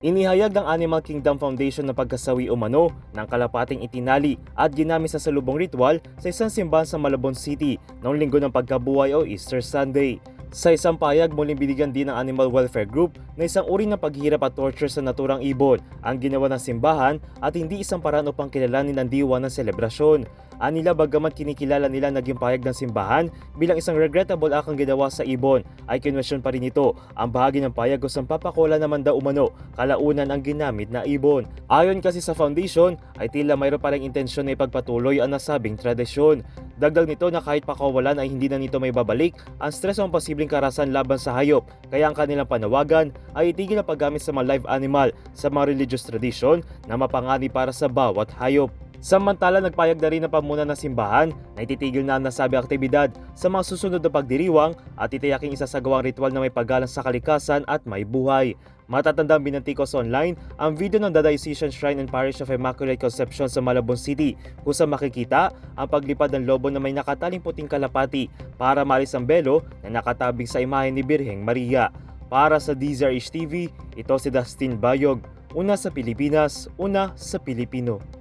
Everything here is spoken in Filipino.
Inihayag ng Animal Kingdom Foundation na pagkasawi umano ng kalapating itinali at ginamit sa salubong ritual sa isang simbahan sa Malabon City noong linggo ng pagkabuhay o Easter Sunday. Sa isang payag, muling binigyan din ng Animal Welfare Group na isang uri ng paghihirap at torture sa naturang ibon ang ginawa ng simbahan at hindi isang paraan upang kilalanin ang diwa ng selebrasyon. Anila bagamat kinikilala nila naging payag ng simbahan bilang isang regrettable akong ginawa sa ibon, ay kinwestiyon pa rin ito ang bahagi ng payag kung saan papakola naman daw umano kalaunan ang ginamit na ibon. Ayon kasi sa foundation ay tila mayroon pa ring intensyon na ipagpatuloy ang nasabing tradisyon. Dagdag nito na kahit pakawalan ay hindi na nito may babalik ang stress o ang posibleng karahasan laban sa hayop, kaya ang kanilang panawagan ay itigil ang paggamit sa mga live animal sa mga religious tradition na mapangani para sa bawat hayop. Samantala, nagpayag na rin ang pamunan ng simbahan na ititigil na ang nasabing aktibidad sa mga susunod na pagdiriwang at itiyaking isasagawang ritual na may paggalang sa kalikasan at may buhay. Matatandang binantikos online ang video ng The Diocesan Shrine and Parish of Immaculate Conception sa Malabon City kung saan makikita ang paglipad ng lobo na may nakataling puting kalapati para maalis ang belo na nakatabing sa imahe ni Birheng Maria. Para sa DZRH TV, ito si Dustin Bayog. Una sa Pilipinas, una sa Pilipino.